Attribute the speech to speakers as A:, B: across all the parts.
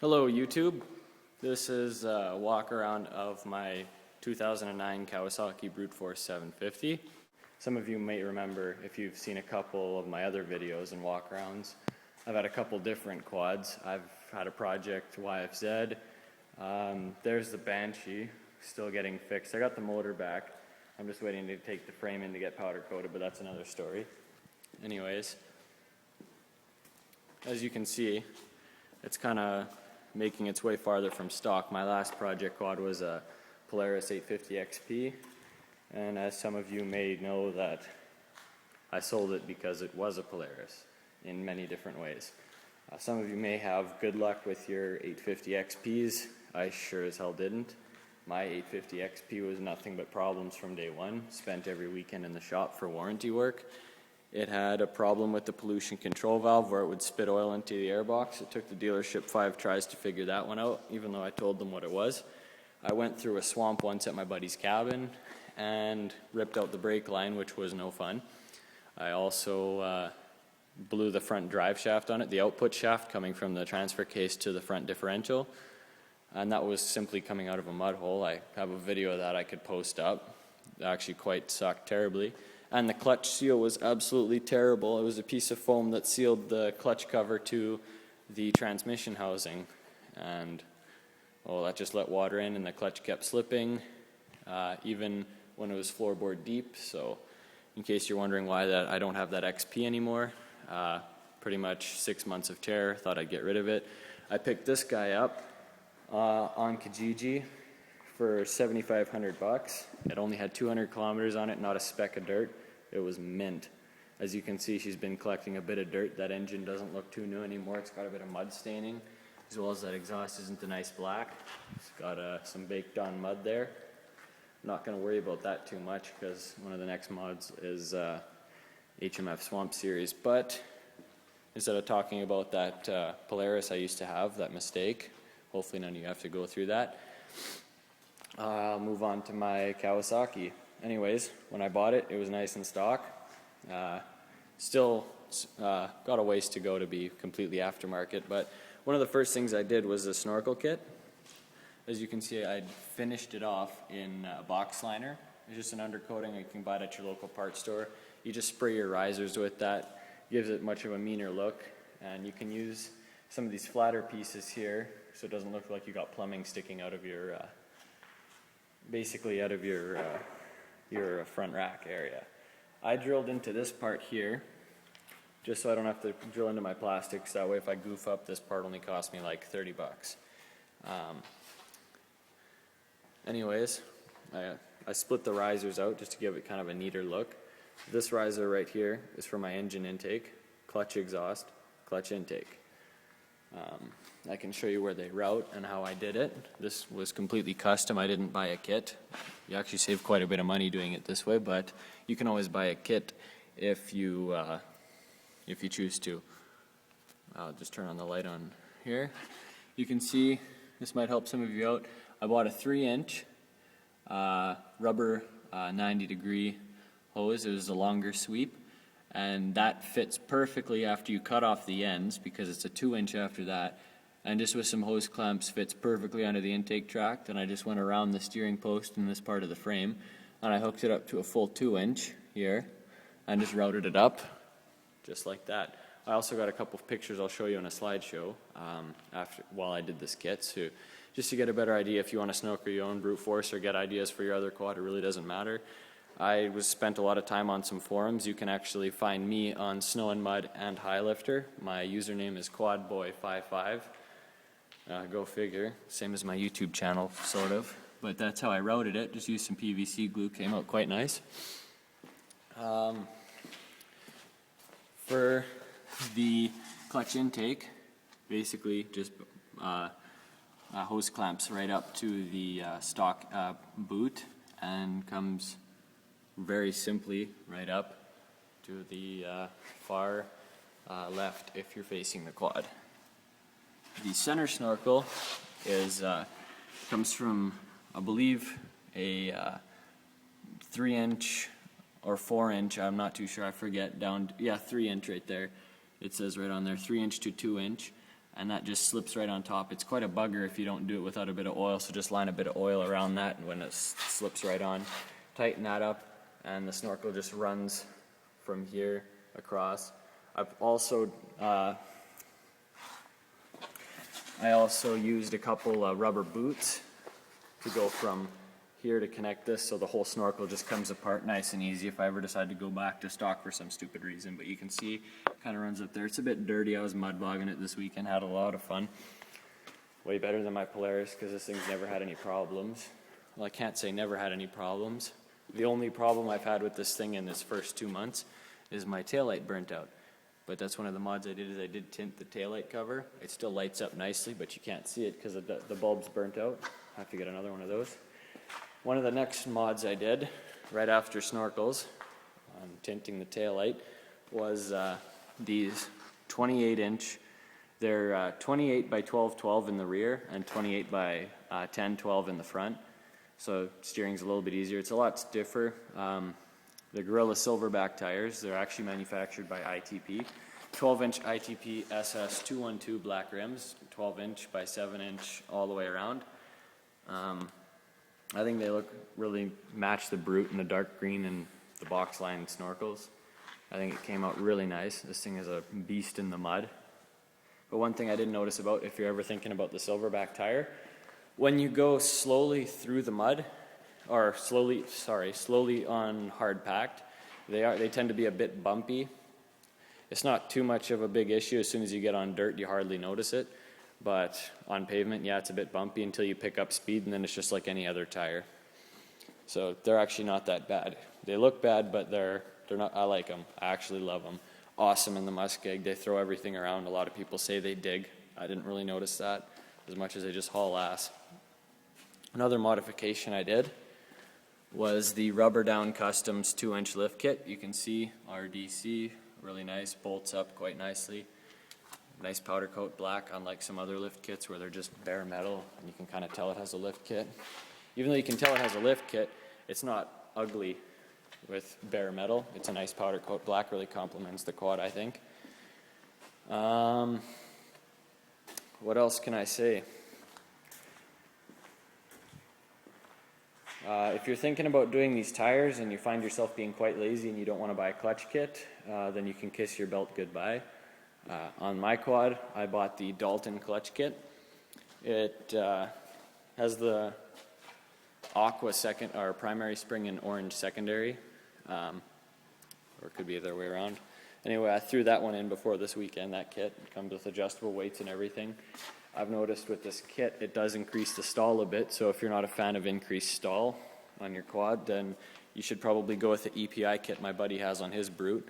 A: Hello YouTube, this is a walk around of my 2009 Kawasaki Brute Force 750. Some of you may remember if you've seen a couple of my other videos and walk-arounds. I've had a couple different quads. I've had a Project YFZ. There's the Banshee, still getting fixed. I got the motor back. I'm just waiting to take the frame in to get powder coated, but that's another story. Anyways, as you can see, it's kind of making its way farther from stock. My last project quad was a Polaris 850 XP, and as some of you may know, that I sold it because it was a Polaris in many different ways. Some of you may have good luck with your 850 XPs. I sure as hell didn't. My 850 XP was nothing but problems from day one. Spent every weekend in the shop for warranty work. It had a problem with the pollution control valve where it would spit oil into the airbox. It took the dealership 5 tries to figure that one out, even though I told them what it was. I went through a swamp once at my buddy's cabin and ripped out the brake line, which was no fun. I also blew the front drive shaft on it, the output shaft coming from the transfer case to the front differential. And that was simply coming out of a mud hole. I have a video of that I could post up. It actually quite sucked terribly. And the clutch seal was absolutely terrible. It was a piece of foam that sealed the clutch cover to the transmission housing. And that just let water in and the clutch kept slipping, even when it was floorboard deep. So in case you're wondering why I don't have that XP anymore, pretty much 6 months of tear, thought I'd get rid of it. I picked this guy up on Kijiji for 7,500 bucks. It only had 200 kilometers on it, not a speck of dirt. It was mint. As you can see, she's been collecting a bit of dirt. That engine doesn't look too new anymore. It's got a bit of mud staining, as well as that exhaust isn't a nice black. It's got some baked on mud there. I'm not going to worry about that too much because one of the next mods is HMF Swamp Series. But instead of talking about that Polaris I used to have, that mistake, hopefully none of you have to go through that. I'll move on to my Kawasaki. Anyways, when I bought it, it was nice in stock. Still got a ways to go to be completely aftermarket, but one of the first things I did was a snorkel kit. As you can see, I finished it off in a box liner. It's just an undercoating. You can buy it at your local parts store. You just spray your risers with that. Gives it much of a meaner look, and you can use some of these flatter pieces here so it doesn't look like you got plumbing sticking out of your basically out of your front rack area. I drilled into this part here just so I don't have to drill into my plastics. That way if I goof up, this part only cost me like 30 bucks. Anyways, I split the risers out just to give it kind of a neater look. This riser right here is for my engine intake, clutch exhaust, clutch intake. I can show you where they route and how I did it. This was completely custom. I didn't buy a kit. You actually save quite a bit of money doing it this way, but you can always buy a kit if you choose to. I'll just turn on the light on here. You can see, this might help some of you out. I bought a 3-inch rubber 90-degree hose. It was a longer sweep, and that fits perfectly after you cut off the ends because it's a 2-inch after that. And just with some hose clamps fits perfectly onto the intake tract, and I just went around the steering post in this part of the frame and I hooked it up to a full 2-inch here and just routed it up just like that. I also got a couple of pictures I'll show you on a slideshow while I did this kit, so just to get a better idea if you want to snorkel your own Brute Force or get ideas for your other quad. It really doesn't matter. I spent a lot of time on some forums. You can actually find me on Snow and Mud and High Lifter. My username is quadboy55. Go figure, same as my YouTube channel, sort of. But that's how I routed it. Just used some PVC glue, came out quite nice. For the clutch intake, basically just hose clamps right up to the stock boot and comes very simply right up to the far left if you're facing the quad. The center snorkel comes from, I believe, a 3-inch or 4-inch, I'm not too sure, I forget, 3-inch right there. It says right on there, 3-inch to 2-inch. and that just slips right on top. It's quite a bugger if you don't do it without a bit of oil, so just line a bit of oil around that, and when it slips right on, tighten that up, and the snorkel just runs from here across. I also used a couple rubber boots to go from here to connect this, so the whole snorkel just comes apart nice and easy if I ever decide to go back to stock for some stupid reason. But you can see it kind of runs up there. It's a bit dirty. I was mud bogging it this weekend, had a lot of fun. Way better than my Polaris because this thing's never had any problems. Well, I can't say never had any problems. The only problem I've had with this thing in this first 2 months is my taillight burnt out. But that's one of the mods I did, is I did tint the taillight cover. It still lights up nicely, but you can't see it because the bulb's burnt out. I have to get another one of those. One of the next mods I did, right after snorkels, on tinting the taillight, was these 28-inch. They're 28 by 12-12 in the rear and 28 by 10-12 in the front. So steering's a little bit easier. It's a lot stiffer. The Gorilla Silverback tires, they're actually manufactured by ITP. 12-inch ITP SS 212 black rims, 12-inch by 7-inch all the way around. I think they really match the Brute in the dark green and the box line snorkels. I think it came out really nice. This thing is a beast in the mud. But one thing I did notice about, if you're ever thinking about the Silverback tire, when you go slowly through the mud, or slowly on hard packed, they tend to be a bit bumpy. It's not too much of a big issue. As soon as you get on dirt, you hardly notice it. But on pavement, yeah, it's a bit bumpy until you pick up speed, and then it's just like any other tire. So they're actually not that bad. They look bad, but they're not. I like them. I actually love them. Awesome in the muskeg. They throw everything around. A lot of people say they dig. I didn't really notice that as much as they just haul ass. Another modification I did was the Rubber Down Customs 2-inch lift kit. You can see RDC, really nice, bolts up quite nicely. Nice powder coat black, unlike some other lift kits where they're just bare metal and you can kind of tell it has a lift kit. Even though you can tell it has a lift kit, it's not ugly with bare metal. It's a nice powder coat black, really complements the quad, I think. What else can I say? If you're thinking about doing these tires and you find yourself being quite lazy and you don't want to buy a clutch kit, then you can kiss your belt goodbye. On my quad, I bought the Dalton clutch kit. It has the aqua primary spring and orange secondary, or it could be the other way around. Anyway, I threw that one in before this weekend, that kit. It comes with adjustable weights and everything. I've noticed with this kit, it does increase the stall a bit, so if you're not a fan of increased stall on your quad, then you should probably go with the EPI kit my buddy has on his Brute.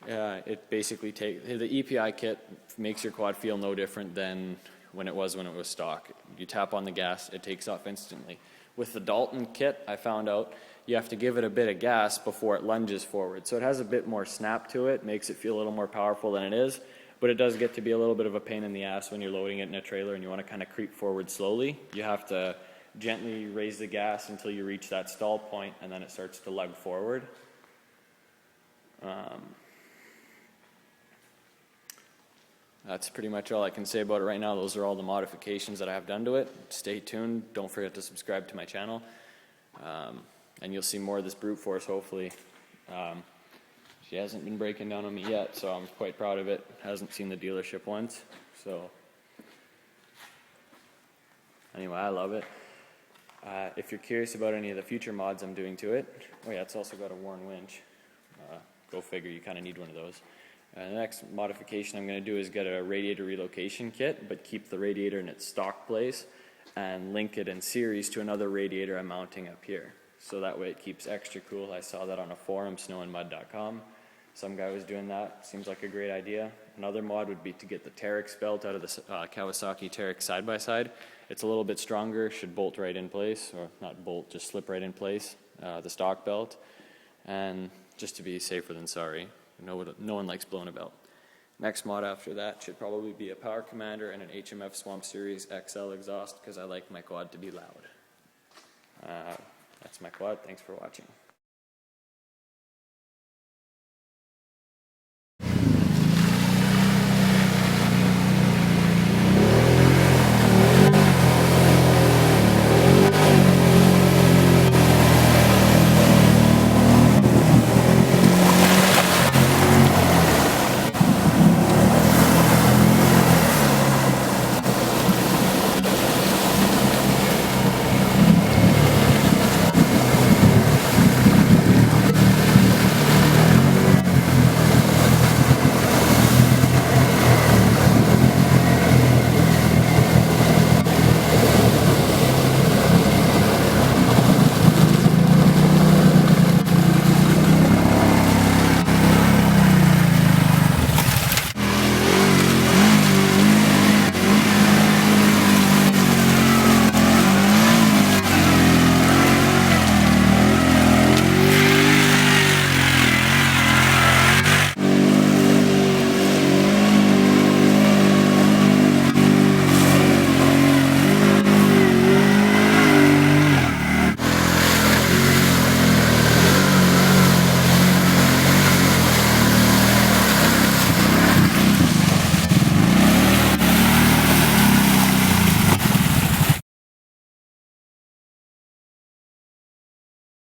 A: It basically the EPI kit makes your quad feel no different than when it was stock. You tap on the gas, it takes off instantly. With the Dalton kit, I found out you have to give it a bit of gas before it lunges forward. So it has a bit more snap to it, makes it feel a little more powerful than it is, but it does get to be a little bit of a pain in the ass when you're loading it in a trailer and you want to kind of creep forward slowly. You have to gently raise the gas until you reach that stall point, and then it starts to lug forward. That's pretty much all I can say about it right now. Those are all the modifications that I have done to it. Stay tuned. Don't forget to subscribe to my channel. And you'll see more of this Brute Force, hopefully. She hasn't been breaking down on me yet, so I'm quite proud of it. Hasn't seen the dealership once. So anyway, I love it. If you're curious about any of the future mods I'm doing to it, oh yeah, it's also got a worn winch. Go figure, you kind of need one of those. The next modification I'm going to do is get a radiator relocation kit, but keep the radiator in its stock place and link it in series to another radiator I'm mounting up here. So that way it keeps extra cool. I saw that on a forum, snowandmud.com. Some guy was doing that. Seems like a great idea. Another mod would be to get the Terex belt out of the Kawasaki Terex side-by-side. It's a little bit stronger, should bolt right in place, or not bolt, just slip right in place, the stock belt. And just to be safer than sorry. No one likes blowing a belt. Next mod after that should probably be a Power Commander and an HMF Swamp Series XL exhaust because I like my quad to be loud. That's my quad. Thanks for watching.